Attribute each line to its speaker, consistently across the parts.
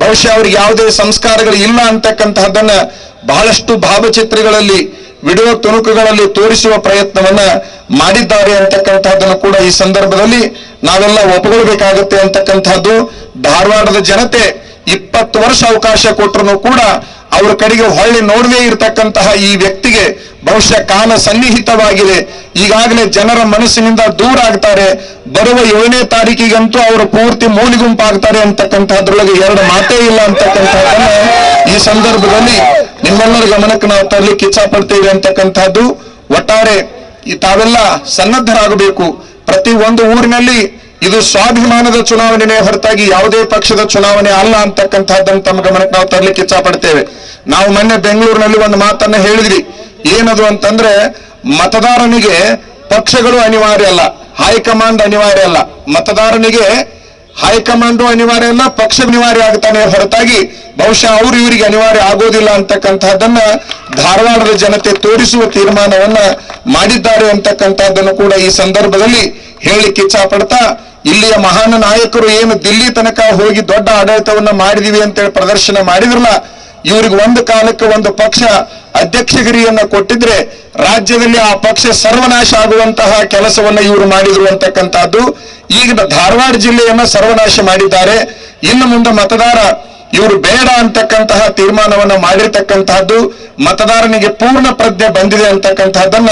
Speaker 1: ಬಹುಶಃ ಅವ್ರಿಗೆ ಯಾವುದೇ ಸಂಸ್ಕಾರಗಳು ಇಲ್ಲ ಅಂತಕ್ಕಂತಹದ್ದನ್ನ ಬಹಳಷ್ಟು ಭಾವಚಿತ್ರಗಳಲ್ಲಿ ವಿಡಿಯೋ ತುಣುಕುಗಳಲ್ಲಿ ತೋರಿಸುವ ಪ್ರಯತ್ನವನ್ನ ಮಾಡಿದ್ದಾರೆ ಅಂತಕ್ಕಂತಹದ್ದನ್ನು ಕೂಡ ಈ ಸಂದರ್ಭದಲ್ಲಿ ನಾವೆಲ್ಲ ಒಪ್ಪಿಕೊಳ್ಬೇಕಾಗುತ್ತೆ ಅಂತಕ್ಕಂಥದ್ದು. ಧಾರವಾಡದ ಜನತೆ 20 ವರ್ಷ ಅವಕಾಶ ಕೊಟ್ಟರು ಕೂಡ ಅವರ ಕಡೆಗೆ ಹೊಳ್ಳಿ ನೋಡದೇ ಇರತಕ್ಕಂತಹ ಈ ವ್ಯಕ್ತಿಗೆ ಬಹುಶಃ ಕಾಲ ಸನ್ನಿಹಿತವಾಗಿದೆ. ಈಗಾಗಲೇ ಜನರ ಮನಸ್ಸಿನಿಂದ ದೂರ ಆಗ್ತಾರೆ. ಬರುವ 7ನೇ ತಾರೀಕಿಗಂತೂ ಅವರು ಪೂರ್ತಿ ಮೂಲಿಗುಂಪಾಗ್ತಾರೆ ಅಂತಕ್ಕಂಥದ್ರೊಳಗೆ ಎರಡು ಮಾತೇ ಇಲ್ಲ ಅಂತಕ್ಕಂಥದ್ದನ್ನ ಈ ಸಂದರ್ಭದಲ್ಲಿ ನಿಮ್ಮೆಲ್ಲರ ಗಮನಕ್ಕೆ ನಾವು ತರಲಿಕ್ಕೆ ಇಚ್ಛಾ ಪಡ್ತೇವೆ ಅಂತಕ್ಕಂಥದ್ದು. ಒಟ್ಟಾರೆ ತಾವೆಲ್ಲ ಸನ್ನದ್ಧರಾಗಬೇಕು. ಪ್ರತಿ ಒಂದು ಊರಿನಲ್ಲಿ ಇದು ಸ್ವಾಭಿಮಾನದ ಚುನಾವಣೆನೇ ಹೊರತಾಗಿ ಯಾವುದೇ ಪಕ್ಷದ ಚುನಾವಣೆ ಅಲ್ಲ ಅಂತಕ್ಕಂಥದ್ದನ್ನು ತಮ್ಮ ಗಮನಕ್ಕೆ ನಾವು ತರಲಿಕ್ಕೆ ಇಚ್ಛಾ ಪಡ್ತೇವೆ. ನಾವು ಮೊನ್ನೆ ಬೆಂಗಳೂರಿನಲ್ಲಿ ಒಂದು ಮಾತನ್ನ ಹೇಳಿದ್ವಿ. ಏನದು ಅಂತಂದ್ರೆ, ಮತದಾರನಿಗೆ ಪಕ್ಷಗಳು ಅನಿವಾರ್ಯ ಅಲ್ಲ, ಹೈಕಮಾಂಡ್ ಅನಿವಾರ್ಯ ಅಲ್ಲ. ಮತದಾರನಿಗೆ ಹೈಕಮಾಂಡು ಅನಿವಾರ್ಯ ಅಲ್ಲ, ಪಕ್ಷ ಅನಿವಾರ್ಯ ಆಗ್ತಾನೆ ಹೊರತಾಗಿ ಬಹುಶಃ ಅವರು ಇವರಿಗೆ ಅನಿವಾರ್ಯ ಆಗೋದಿಲ್ಲ ಅಂತಕ್ಕಂಥದ್ದನ್ನ ಧಾರವಾಡದ ಜನತೆ ತೋರಿಸುವ ತೀರ್ಮಾನವನ್ನ ಮಾಡಿದ್ದಾರೆ ಅಂತಕ್ಕಂಥದ್ದನ್ನು ಕೂಡ ಈ ಸಂದರ್ಭದಲ್ಲಿ ಹೇಳಿಕ್ಕೆ ಇಚ್ಛಾ ಪಡ್ತಾ, ಇಲ್ಲಿಯ ಮಹಾನ್ ನಾಯಕರು ಏನು ದಿಲ್ಲಿ ತನಕ ಹೋಗಿ ದೊಡ್ಡ ಆಡಳಿತವನ್ನ ಮಾಡಿದೀವಿ ಅಂತೇಳಿ ಪ್ರದರ್ಶನ ಮಾಡಿದ್ರಲ್ಲ, ಇವ್ರಿಗೆ ಒಂದು ಕಾಲಕ್ಕೆ ಒಂದು ಪಕ್ಷ ಅಧ್ಯಕ್ಷಗಿರಿಯನ್ನ ಕೊಟ್ಟಿದ್ರೆ ರಾಜ್ಯದಲ್ಲಿ ಆ ಪಕ್ಷ ಸರ್ವನಾಶ ಆಗುವಂತಹ ಕೆಲಸವನ್ನ ಇವರು ಮಾಡಿದ್ರು ಅಂತಕ್ಕಂಥದ್ದು. ಈಗ ಧಾರವಾಡ ಜಿಲ್ಲೆಯನ್ನ ಸರ್ವನಾಶ ಮಾಡಿದ್ದಾರೆ. ಇನ್ನು ಮುಂದೆ ಮತದಾರ ಇವರು ಬೇಡ ಅಂತಕ್ಕಂತಹ ತೀರ್ಮಾನವನ್ನ ಮಾಡಿರ್ತಕ್ಕಂತಹದ್ದು. ಮತದಾರನಿಗೆ ಪೂರ್ಣ ಪ್ರಜ್ಞೆ ಬಂದಿದೆ ಅಂತಕ್ಕಂಥದ್ದನ್ನ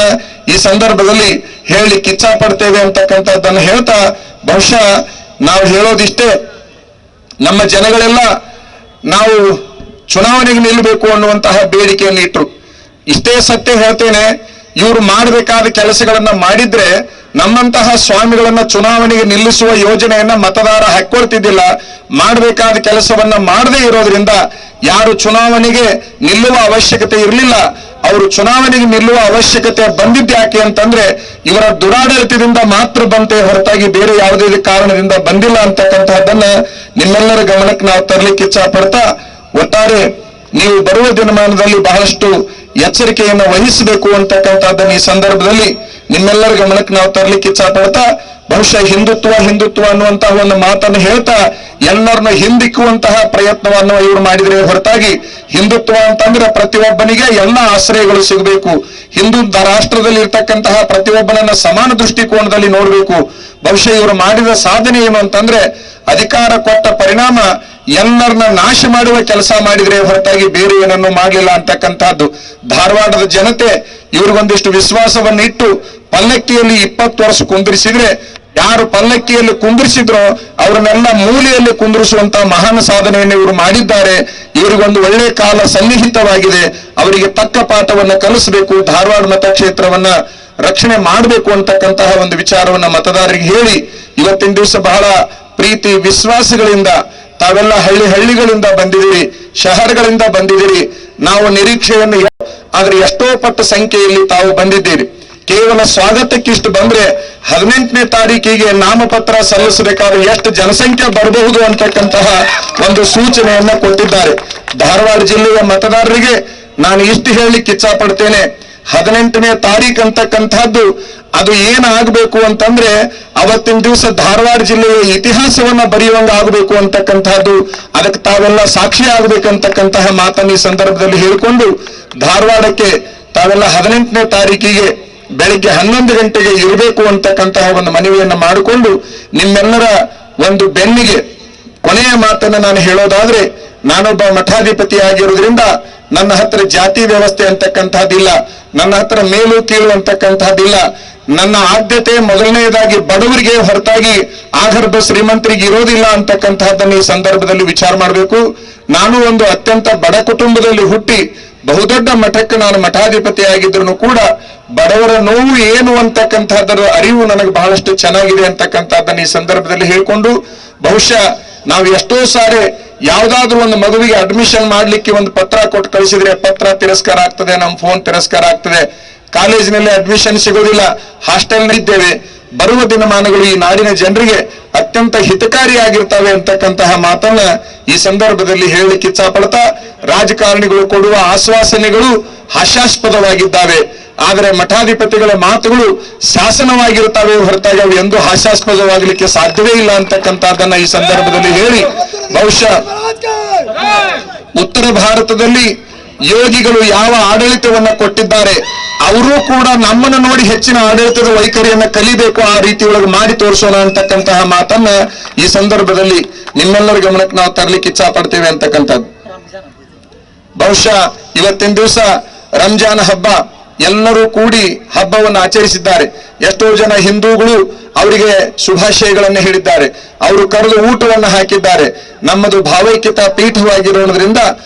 Speaker 1: ಈ ಸಂದರ್ಭದಲ್ಲಿ ಹೇಳಲಿಕ್ಕೆ ಇಚ್ಛಾ ಪಡ್ತೇವೆ ಅಂತಕ್ಕಂಥದ್ದನ್ನ ಹೇಳ್ತಾ, ಬಹುಶಃ ನಾವು ಹೇಳೋದಿಷ್ಟೇ, ನಮ್ಮ ಜನಗಳೆಲ್ಲ ನಾವು ಚುನಾವಣೆಗೆ ನಿಲ್ಲಬೇಕು ಅನ್ನುವಂತಹ ಬೇಡಿಕೆಯನ್ನು ಇಟ್ಟರು. ಇಷ್ಟೇ ಸತ್ಯ ಹೇಳ್ತೇನೆ, ಇವರು ಮಾಡಬೇಕಾದ ಕೆಲಸಗಳನ್ನ ಮಾಡಿದ್ರೆ ನಮ್ಮಂತಹ ಸ್ವಾಮಿಗಳನ್ನ ಚುನಾವಣೆಗೆ ನಿಲ್ಲಿಸುವ ಯೋಜನೆಯನ್ನ ಮತದಾರ ಹಾಕೊಳ್ತಿದ್ದಿಲ್ಲ. ಮಾಡಬೇಕಾದ ಕೆಲಸವನ್ನ ಮಾಡದೇ ಇರೋದ್ರಿಂದ ಯಾರು ಚುನಾವಣೆಗೆ ನಿಲ್ಲುವ ಅವಶ್ಯಕತೆ ಇರಲಿಲ್ಲ. ಅವರು ಚುನಾವಣೆಗೆ ನಿಲ್ಲುವ ಅವಶ್ಯಕತೆ ಬಂದಿದ್ಯಾಕೆ ಅಂತಂದ್ರೆ ಇವರ ದುರಾಡಳಿತದಿಂದ ಮಾತ್ರ ಬಂತೆ ಹೊರತಾಗಿ ಬೇರೆ ಯಾವುದೇ ಕಾರಣದಿಂದ ಬಂದಿಲ್ಲ ಅಂತಕ್ಕಂತಹದ್ದನ್ನ ನಿಮ್ಮೆಲ್ಲರ ಗಮನಕ್ಕೆ ನಾವು ತರಲಿಕ್ಕೆ ಇಚ್ಛಾ ಪಡ್ತಾ, ಒಟ್ಟಾರೆ ನೀವು ಬರುವ ದಿನಮಾನದಲ್ಲಿ ಬಹಳಷ್ಟು ಎಚ್ಚರಿಕೆಯನ್ನು ವಹಿಸಬೇಕು ಅಂತಕ್ಕಂಥದ್ದನ್ನು ಈ ಸಂದರ್ಭದಲ್ಲಿ ನಿಮ್ಮೆಲ್ಲರ ಗಮನಕ್ಕೆ ನಾವು ತರಲಿಕ್ಕೆ ಇಚ್ಛಾ ಪಡ್ತಾ, ಬಹುಶಃ ಹಿಂದುತ್ವ ಅನ್ನುವಂತಹ ಒಂದು ಮಾತನ್ನು ಹೇಳ್ತಾ ಎಲ್ಲರನ್ನ ಹಿಂದಿಕ್ಕುವಂತಹ ಪ್ರಯತ್ನವನ್ನು ಇವರು ಮಾಡಿದ್ರೆ ಹೊರತಾಗಿ, ಹಿಂದುತ್ವ ಅಂತಂದ್ರೆ ಪ್ರತಿಯೊಬ್ಬನಿಗೆ ಎಲ್ಲ ಆಶ್ರಯಗಳು ಸಿಗಬೇಕು. ಹಿಂದೂ ರಾಷ್ಟ್ರದಲ್ಲಿ ಇರ್ತಕ್ಕಂತಹ ಪ್ರತಿಯೊಬ್ಬನನ್ನ ಸಮಾನ ದೃಷ್ಟಿಕೋನದಲ್ಲಿ ನೋಡಬೇಕು. ಬಹುಶಃ ಇವರು ಮಾಡಿದ ಸಾಧನೆ ಏನು ಅಂತಂದ್ರೆ, ಅಧಿಕಾರ ಕೊಟ್ಟ ಪರಿಣಾಮ ಎಲ್ಲರನ್ನ ನಾಶ ಮಾಡುವ ಕೆಲಸ ಮಾಡಿದ್ರೆ ಹೊರತಾಗಿ ಬೇರೆ ಏನನ್ನು ಮಾಡಲಿಲ್ಲ ಅಂತಕ್ಕಂಥದ್ದು. ಧಾರವಾಡದ ಜನತೆ ಇವ್ರಿಗೊಂದಿಷ್ಟು ವಿಶ್ವಾಸವನ್ನು ಇಟ್ಟು ಪಲ್ಲಕ್ಕಿಯಲ್ಲಿ 20 ವರ್ಷ ಕುಂದಿರಿಸಿದ್ರೆ, ಯಾರು ಪಲ್ಲಕ್ಕಿಯಲ್ಲಿ ಕುಂದಿರಿಸಿದ್ರೋ ಅವರನ್ನೆಲ್ಲ ಮೂಲೆಯಲ್ಲಿ ಕುಂದಿರಿಸುವಂತ ಮಹಾನ್ ಸಾಧನೆಯನ್ನು ಇವರು ಮಾಡಿದ್ದಾರೆ. ಇವರಿಗೊಂದು ಒಳ್ಳೆ ಕಾಲ ಸನ್ನಿಹಿತವಾಗಿದೆ. ಅವರಿಗೆ ತಕ್ಕ ಪಾಠವನ್ನ ಕಲಿಸಬೇಕು, ಧಾರವಾಡ ಮತಕ್ಷೇತ್ರವನ್ನ ರಕ್ಷಣೆ ಮಾಡಬೇಕು ಅಂತಕ್ಕಂತಹ ಒಂದು ವಿಚಾರವನ್ನ ಮತದಾರರಿಗೆ ಹೇಳಿ, ಇವತ್ತಿನ ದಿವಸ ಬಹಳ ಪ್ರೀತಿ ವಿಶ್ವಾಸಗಳಿಂದ ತಾವೆಲ್ಲ ಹಳ್ಳಿಗಳಿಂದ ಬಂದಿದ್ದೀರಿ, ಶಹರಗಳಿಂದ ಬಂದಿದ್ದೀರಿ. ನಾವು ನಿರೀಕ್ಷೆಯನ್ನು ಆದ್ರೆ ಎಷ್ಟೋ ಪಟ್ಟು ಸಂಖ್ಯೆಯಲ್ಲಿ ತಾವು ಬಂದಿದ್ದೀರಿ. ಕೇವಲ ಸ್ವಾಗತಕ್ಕಿಷ್ಟು ಬಂದ್ರೆ 18ನೇ ತಾರೀಕಿಗೆ ನಾಮಪತ್ರ ಸಲ್ಲಿಸಬೇಕಾದ್ರೆ ಎಷ್ಟು ಜನಸಂಖ್ಯೆ ಬರಬಹುದು ಅಂತಕ್ಕಂತಹ ಒಂದು ಸೂಚನೆಯನ್ನ ಕೊಟ್ಟಿದ್ದಾರೆ. ಧಾರವಾಡ ಜಿಲ್ಲೆಯ ಮತದಾರರಿಗೆ ನಾನು ಇಷ್ಟು ಹೇಳಲಿಕ್ಕೆ ಇಚ್ಛಾ ಪಡ್ತೇನೆ, 18ನೇ ತಾರೀಕು ಅಂತಕ್ಕಂಥದ್ದು ಅದು ಏನಾಗಬೇಕು ಅಂತಂದ್ರೆ ಅವತ್ತಿನ ದಿವಸ ಧಾರವಾಡ ಜಿಲ್ಲೆಯ ಇತಿಹಾಸವನ್ನ ಬರೆಯುವಂಗ ಆಗಬೇಕು ಅಂತಕ್ಕಂಥದ್ದು. ಅದಕ್ಕೆ ತಾವೆಲ್ಲ ಸಾಕ್ಷಿ ಆಗಬೇಕಂತಕ್ಕಂತಹ ಮಾತನ್ನು ಈ ಸಂದರ್ಭದಲ್ಲಿ ಹೇಳಿಕೊಂಡು, ಧಾರವಾಡಕ್ಕೆ ತಾವೆಲ್ಲ 18ನೇ ತಾರೀಕಿಗೆ ಬೆಳಿಗ್ಗೆ 11 ಗಂಟೆಗೆ ಇರಬೇಕು ಅಂತಕ್ಕಂತಹ ಒಂದು ಮನವಿಯನ್ನ ಮಾಡಿಕೊಂಡು, ನಿಮ್ಮೆಲ್ಲರ ಒಂದು ಬೆನ್ನಿಗೆ ಕೊನೆಯ ಮಾತನ್ನ ನಾನು ಹೇಳೋದಾದ್ರೆ, ನಾನೊಬ್ಬ ಮಠಾಧಿಪತಿ ಆಗಿರೋದ್ರಿಂದ ನನ್ನ ಹತ್ರ ಜಾತಿ ವ್ಯವಸ್ಥೆ ಅಂತಕ್ಕಂಥದ್ದಿಲ್ಲ, ನನ್ನ ಹತ್ರ ಮೇಲು ಕೀಳು ಅಂತಕ್ಕಂಥದ್ದಿಲ್ಲ. ನನ್ನ ಆದ್ಯತೆ ಮೊದಲನೆಯದಾಗಿ ಬಡವರಿಗೆ ಹೊರತಾಗಿ ಆಗರ್ಭ ಶ್ರೀಮಂತರಿಗೆ ಇರೋದಿಲ್ಲ ಅಂತಕ್ಕಂಥದ್ದನ್ನು ಈ ಸಂದರ್ಭದಲ್ಲಿ ವಿಚಾರ ಮಾಡಬೇಕು. ನಾನು ಒಂದು ಅತ್ಯಂತ ಬಡ ಕುಟುಂಬದಲ್ಲಿ ಹುಟ್ಟಿ ಬಹುದೊಡ್ಡ ಮಠಕ್ಕೆ ನಾನು ಮಠಾಧಿಪತಿ ಆಗಿದ್ರು ಕೂಡ ಬಡವರ ನೋವು ಏನು ಅಂತಕ್ಕಂಥದ್ದರ ಅರಿವು ನನಗೆ ಬಹಳಷ್ಟು ಚೆನ್ನಾಗಿದೆ ಅಂತಕ್ಕಂಥದ್ದನ್ನು ಈ ಸಂದರ್ಭದಲ್ಲಿ ಹೇಳ್ಕೊಂಡು, ಬಹುಶಃ ನಾವು ಎಷ್ಟೋ ಸಾರಿ ಯಾವ್ದಾದ್ರು ಒಂದು ಮಗುವಿಗೆ ಅಡ್ಮಿಷನ್ ಮಾಡ್ಲಿಕ್ಕೆ ಒಂದು ಪತ್ರ ಕೊಟ್ಟು ಕಳಿಸಿದ್ರೆ ಪತ್ರ ತಿರಸ್ಕಾರ ಆಗ್ತದೆ, ನಮ್ಮ ಫೋನ್ ತಿರಸ್ಕಾರ ಆಗ್ತದೆ, ಕಾಲೇಜಿನಲ್ಲಿ ಅಡ್ಮಿಷನ್ ಸಿಗೋದಿಲ್ಲ, ಹಾಸ್ಟೆಲ್ ಇದ್ದೇವೆ. ಬರುವ ದಿನಮಾನಗಳು ಈ ನಾಡಿನ ಜನರಿಗೆ ಅತ್ಯಂತ ಹಿತಕಾರಿಯಾಗಿರ್ತವೆ ಅಂತಕ್ಕಂತಹ ಮಾತನ್ನ ಈ ಸಂದರ್ಭದಲ್ಲಿ ಹೇಳಲಿಕ್ಕೆ ಇಚ್ಛಾ ಪಡ್ತಾ, ರಾಜಕಾರಣಿಗಳು ಕೊಡುವ ಆಶ್ವಾಸನೆಗಳು ಹಾಸ್ಯಾಸ್ಪದವಾಗಿದ್ದಾವೆ, ಆದರೆ ಮಠಾಧಿಪತಿಗಳ ಮಾತುಗಳು ಶಾಸನವಾಗಿರುತ್ತವೆ ಹೊರತಾಗಿ ಅವು ಎಂದು ಹಾಸ್ಯಾಸ್ಪದವಾಗಲಿಕ್ಕೆ ಸಾಧ್ಯವೇ ಇಲ್ಲ ಅಂತಕ್ಕಂಥದ್ದನ್ನ ಈ ಸಂದರ್ಭದಲ್ಲಿ ಹೇಳಿ, ಬಹುಶಃ ಉತ್ತರ ಭಾರತದಲ್ಲಿ ಯೋಗಿಗಳು ಯಾವ ಆಡಳಿತವನ್ನ ಕೊಟ್ಟಿದ್ದಾರೆ, ಅವರು ಕೂಡ ನಮ್ಮನ್ನು ನೋಡಿ ಹೆಚ್ಚಿನ ಆಡಳಿತದ ವೈಖರಿಯನ್ನ ಕಲಿಬೇಕು, ಆ ರೀತಿ ಒಳಗೆ ಮಾಡಿ ತೋರಿಸೋಣ ಅಂತಕ್ಕಂತಹ ಮಾತನ್ನ ಈ ಸಂದರ್ಭದಲ್ಲಿ ನಿಮ್ಮೆಲ್ಲರ ಗಮನಕ್ಕೆ ನಾವು ತರಲಿಕ್ಕೆ ಇಚ್ಛಾ ಪಡ್ತೇವೆ ಅಂತಕ್ಕಂಥದ್ದು. ಬಹುಶಃ ಇವತ್ತಿನ ದಿವಸ ರಂಜಾನ್ ಹಬ್ಬ, ಎಲ್ಲರೂ ಕೂಡಿ ಹಬ್ಬವನ್ನು ಆಚರಿಸಿದ್ದಾರೆ. ಎಷ್ಟೋ ಜನ ಹಿಂದೂಗಳು ಅವರಿಗೆ ಶುಭಾಶಯಗಳನ್ನು ಹೇಳಿದ್ದಾರೆ, ಅವರು ಕರೆದು ಊಟವನ್ನು ಹಾಕಿದ್ದಾರೆ. ನಮ್ಮದು ಭಾವೈಕ್ಯತಾ ಪೀಠವಾಗಿರೋದ್ರಿಂದ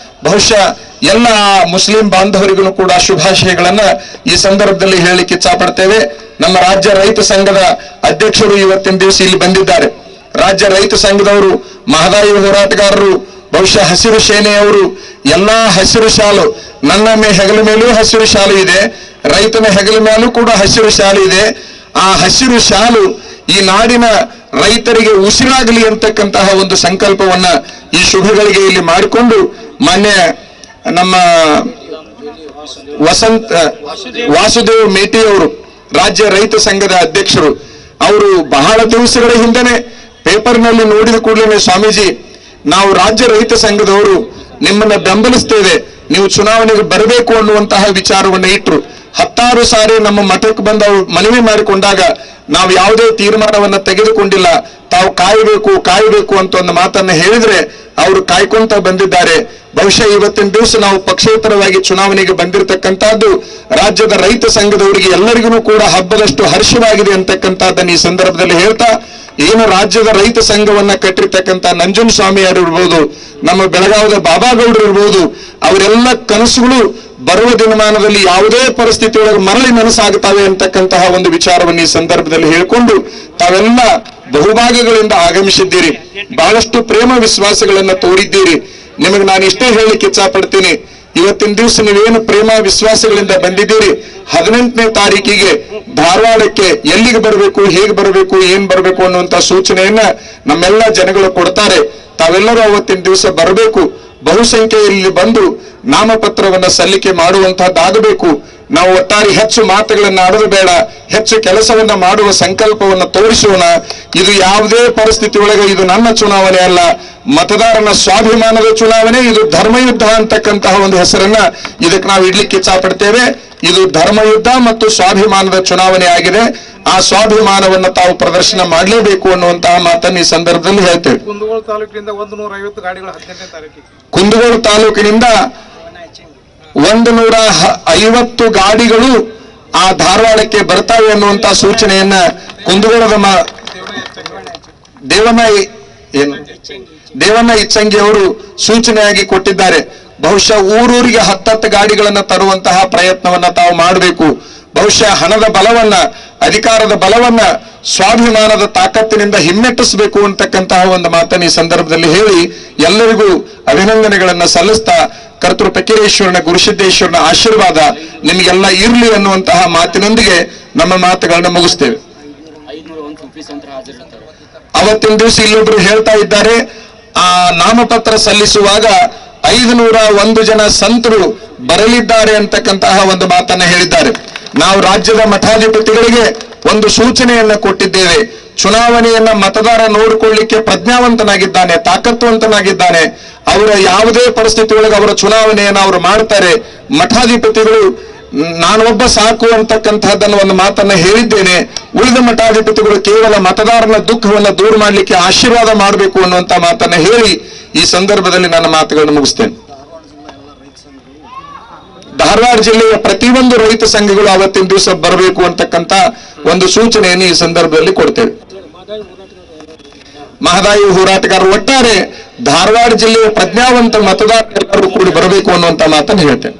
Speaker 1: ಬಹುಶಃ ಎಲ್ಲ ಮುಸ್ಲಿಂ ಬಾಂಧವರಿಗೂ ಕೂಡ ಶುಭಾಶಯಗಳನ್ನ ಈ ಸಂದರ್ಭದಲ್ಲಿ ಹೇಳಲಿಕ್ಕೆ ಇಚ್ಛಾ ಪಡ್ತೇವೆ. ನಮ್ಮ ರಾಜ್ಯ ರೈತ ಸಂಘದ ಅಧ್ಯಕ್ಷರು ಇವತ್ತಿನ ದಿವಸ ಇಲ್ಲಿ ಬಂದಿದ್ದಾರೆ. ರಾಜ್ಯ ರೈತ ಸಂಘದವರು, ಮಹದಾಯಿ ಹೋರಾಟಗಾರರು, ಬಹುಶಃ ಹಸಿರು ಸೇನೆಯವರು, ಎಲ್ಲಾ ಹಸಿರು ಶಾಲು, ನನ್ನ ಹೆಗಲ ಮೇಲೂ ಹಸಿರು ಶಾಲು ಇದೆ, ರೈತನ ಹೆಗಲ ಮೇಲೂ ಕೂಡ ಹಸಿರು ಶಾಲು ಇದೆ. ಆ ಹಸಿರು ಶಾಲು ಈ ನಾಡಿನ ರೈತರಿಗೆ ಉಸಿರಾಗಲಿ ಅಂತಕ್ಕಂತಹ ಒಂದು ಸಂಕಲ್ಪವನ್ನ ಈ ಶುಭಗಳಿಗೆ ಇಲ್ಲಿ ಮಾಡಿಕೊಂಡು ಮಾನ್ಯ ನಮ್ಮ ವಾಸುದೇವ್ ಮೇಟಿ ಅವರು, ರಾಜ್ಯ ರೈತ ಸಂಘದ ಅಧ್ಯಕ್ಷರು, ಅವರು ಬಹಳ ದಿವಸಗಳ ಹಿಂದೆನೆ ಪೇಪರ್ನಲ್ಲಿ ನೋಡಿದ ಕೂಡಲೇ, ಸ್ವಾಮೀಜಿ ನಾವು ರಾಜ್ಯ ರೈತ ಸಂಘದವರು ನಿಮ್ಮನ್ನ ಬೆಂಬಲಿಸ್ತೇವೆ, ನೀವು ಚುನಾವಣೆಗೆ ಬರಬೇಕು ಅನ್ನುವಂತಹ ವಿಚಾರವನ್ನು ಇಟ್ಟರು. 10 ಸಾರಿ ನಮ್ಮ ಮಠಕ್ಕೆ ಬಂದು ಮನವಿ ಮಾಡಿಕೊಂಡಾಗ ನಾವು ಯಾವುದೇ ತೀರ್ಮಾನವನ್ನ ತೆಗೆದುಕೊಂಡಿಲ್ಲ, ತಾವು ಕಾಯಬೇಕು ಅಂತ ಒಂದು ಮಾತನ್ನ ಹೇಳಿದ್ರೆ ಅವರು ಕಾಯ್ಕೊಂತ ಬಂದಿದ್ದಾರೆ. ಬಹುಶಃ ಇವತ್ತಿನ ದಿವಸ ನಾವು ಪಕ್ಷೇತರವಾಗಿ ಚುನಾವಣೆಗೆ ಬಂದಿರತಕ್ಕಂತಹದ್ದು ರಾಜ್ಯದ ರೈತ ಸಂಘದವರಿಗೆ ಎಲ್ಲರಿಗೂ ಕೂಡ ಹಬ್ಬದಷ್ಟು ಹರ್ಷವಾಗಿದೆ ಅಂತಕ್ಕಂಥದ್ದನ್ನು ಈ ಸಂದರ್ಭದಲ್ಲಿ ಹೇಳ್ತಾ, ಏನು ರಾಜ್ಯದ ರೈತ ಸಂಘವನ್ನ ಕಟ್ಟಿರ್ತಕ್ಕಂಥ ನಂಜುನ್ ಸ್ವಾಮಿಯವರು ಇರ್ಬೋದು, ನಮ್ಮ ಬೆಳಗಾವದ ಬಾಬಾಗೌಡರು ಇರ್ಬೋದು, ಅವರೆಲ್ಲ ಕನಸುಗಳು ಬರುವ ದಿನಮಾನದಲ್ಲಿ ಯಾವುದೇ ಪರಿಸ್ಥಿತಿಯೊಳಗೆ ಮರಳಿ ನನಸಾಗುತ್ತವೆ ಅಂತಕ್ಕಂತಹ ಒಂದು ವಿಚಾರವನ್ನು ಈ ಸಂದರ್ಭದಲ್ಲಿ ಹೇಳಿಕೊಂಡು, ತಾವೆಲ್ಲ ಬಹುಭಾಗಗಳಿಂದ ಆಗಮಿಸಿದ್ದೀರಿ, ಬಹಳಷ್ಟು ಪ್ರೇಮ ವಿಶ್ವಾಸಗಳನ್ನ ತೋರಿದ್ದೀರಿ. ನಿಮಗೆ ನಾನು ಇಷ್ಟೇ ಹೇಳಲಿಕ್ಕೆ ಇಚ್ಛಾ ಪಡ್ತೀನಿ, ಇವತ್ತಿನ ದಿವಸ ನೀವೇನು ಪ್ರೇಮ ವಿಶ್ವಾಸಗಳಿಂದ ಬಂದಿದ್ದೀರಿ, 18ನೇ ತಾರೀಕಿಗೆ ಧಾರವಾಡಕ್ಕೆ ಎಲ್ಲಿಗೆ ಬರಬೇಕು, ಹೇಗೆ ಬರಬೇಕು, ಏನ್ ಬರಬೇಕು ಅನ್ನುವಂತ ಸೂಚನೆಯನ್ನ ನಮ್ಮೆಲ್ಲ ಜನಗಳು ಕೊಡ್ತಾರೆ. ತಾವೆಲ್ಲರೂ ಅವತ್ತಿನ ದಿವಸ ಬರಬೇಕು, ಬಹುಸಂಖ್ಯೆಯಲ್ಲಿ ಬಂದು ನಾಮಪತ್ರವನ್ನ ಸಲ್ಲಿಕೆ ಮಾಡುವಂತಹದ್ದಾಗಬೇಕು. ನಾವು ಒಟ್ಟಾರೆ ಹೆಚ್ಚು ಮಾತುಗಳನ್ನ ಆಡೋದು ಬೇಡ, ಹೆಚ್ಚು ಕೆಲಸವನ್ನ ಮಾಡುವ ಸಂಕಲ್ಪವನ್ನ ತೋರಿಸೋಣ. ಇದು ಯಾವುದೇ ಪರಿಸ್ಥಿತಿ ಒಳಗೆ ಇದು ನನ್ನ ಚುನಾವಣೆ ಅಲ್ಲ, ಮತದಾರನ ಸ್ವಾಭಿಮಾನದ ಚುನಾವಣೆ, ಇದು ಧರ್ಮಯುದ್ಧ ಅಂತಕ್ಕಂತಹ ಒಂದು ಹೆಸರನ್ನ ಇದಕ್ಕೆ ನಾವು ಇಡ್ಲಿಕ್ಕೆ ಇಚ್ಛಾ ಪಡ್ತೇವೆ. ಇದು ಧರ್ಮಯುದ್ಧ ಮತ್ತು ಸ್ವಾಭಿಮಾನದ ಚುನಾವಣೆ ಆಗಿದೆ. ಆ ಸ್ವಾಭಿಮಾನವನ್ನು ತಾವು ಪ್ರದರ್ಶನ ಮಾಡಲೇಬೇಕು ಅನ್ನುವಂತಹ ಮಾತನ್ನು ಈ ಸಂದರ್ಭದಲ್ಲಿ ಹೇಳ್ತೇವೆ.
Speaker 2: ಕುಂದಗೋಳ ತಾಲೂಕಿನಿಂದ 150 ಗಾಡಿಗಳು 18ನೇ ತಾರೀಕಿಗೆ,
Speaker 1: ಕುಂದಗೋಳ ತಾಲೂಕಿನಿಂದ 150 ಗಾಡಿಗಳು ಆ ಧಾರವಾಡಕ್ಕೆ ಬರ್ತಾವೆ ಅನ್ನುವಂತಹ ಸೂಚನೆಯನ್ನ ಕುಂದಗೋಳದ ದೇವಣ್ಣ ಇಚ್ಚಂಗಿ ಅವರು ಸೂಚನೆಯಾಗಿ ಕೊಟ್ಟಿದ್ದಾರೆ. ಬಹುಶಃ ಊರೂರಿಗೆ 10 ಗಾಡಿಗಳನ್ನ ತರುವಂತಹ ಪ್ರಯತ್ನವನ್ನ ತಾವು ಮಾಡಬೇಕು. ಬಹುಶಃ ಹಣದ ಬಲವನ್ನ, ಅಧಿಕಾರದ ಬಲವನ್ನ ಸ್ವಾಭಿಮಾನದ ತಾಕತ್ತಿನಿಂದ ಹಿಮ್ಮೆಟ್ಟಿಸಬೇಕು ಅಂತಕ್ಕಂತಹ ಒಂದು ಮಾತನ್ನು ಈ ಸಂದರ್ಭದಲ್ಲಿ ಹೇಳಿ ಎಲ್ಲರಿಗೂ ಅಭಿನಂದನೆಗಳನ್ನ ಸಲ್ಲಿಸ್ತಾ, ಕರ್ತೃ ಪಕೀರೇಶ್ವರನ ಗುರುಸಿದ್ದೇಶ್ವರನ ಆಶೀರ್ವಾದ ನಿಮಗೆಲ್ಲ ಇರ್ಲಿ ಅನ್ನುವಂತಹ ಮಾತಿನೊಂದಿಗೆ ನಮ್ಮ ಮಾತುಗಳನ್ನ ಮುಗಿಸ್ತೇವೆ. ಅವತ್ತಿನ ದಿವಸ ಇಲ್ಲೊಬ್ರು ಹೇಳ್ತಾ ಇದ್ದಾರೆ, ಆ ನಾಮಪತ್ರ ಸಲ್ಲಿಸುವಾಗ 501 ಜನ ಸಂತರು ಬರಲಿದ್ದಾರೆ ಅಂತಕ್ಕಂತಹ ಒಂದು ಮಾತನ್ನ ಹೇಳಿದ್ದಾರೆ. ನಾವು ರಾಜ್ಯದ ಮಠಾಧಿಪತಿಗಳಿಗೆ ಒಂದು ಸೂಚನೆಯನ್ನ ಕೊಟ್ಟಿದ್ದೇವೆ. ಚುನಾವಣೆಯನ್ನ ಮತದಾರ ನೋಡಿಕೊಳ್ಳಿಕ್ಕೆ ಪ್ರಜ್ಞಾವಂತನಾಗಿದ್ದಾನೆ, ತಾಕತ್ತುವಂತನಾಗಿದ್ದಾನೆ. ಅವರ ಯಾವುದೇ ಪರಿಸ್ಥಿತಿ ಒಳಗೆ ಅವರ ಚುನಾವಣೆಯನ್ನು ಅವರು ಮಾಡ್ತಾರೆ. ಮಠಾಧಿಪತಿಗಳು ನಾನೊಬ್ಬ ಸಾಕು ಅಂತಕ್ಕಂತಹದ್ದನ್ನು ಒಂದು ಮಾತನ್ನ ಹೇಳಿದ್ದೇನೆ. ಉಳಿದ ಮಠಾಧಿಪತಿಗಳು ಕೇವಲ ಮತದಾರನ ದುಃಖವನ್ನ ದೂರ ಮಾಡಲಿಕ್ಕೆ ಆಶೀರ್ವಾದ ಮಾಡಬೇಕು ಅನ್ನುವಂತ ಮಾತನ್ನ ಹೇಳಿ ಈ ಸಂದರ್ಭದಲ್ಲಿ ನನ್ನ ಮಾತುಗಳನ್ನು ಮುಗಿಸ್ತೇನೆ. ಧಾರವಾಡ ಜಿಲ್ಲೆಯ ಪ್ರತಿಯೊಂದು ರೈತ ಸಂಘಗಳು ಅವತ್ತಿನ ದಿವಸ ಬರಬೇಕು ಅಂತಕ್ಕಂತ ಒಂದು ಸೂಚನೆಯನ್ನು ಈ ಸಂದರ್ಭದಲ್ಲಿ ಕೊಡ್ತೇವೆ. ಮಹದಾಯಿ ಹೋರಾಟಗಾರರು, ಒಟ್ಟಾರೆ ಧಾರವಾಡ ಜಿಲ್ಲೆಯ ಪ್ರಜ್ಞಾವಂತ ಮತದಾರರು ಕೂಡಿ ಬರಬೇಕು ಅನ್ನುವಂತ ಮಾತನ್ನು ಹೇಳ್ತೇನೆ.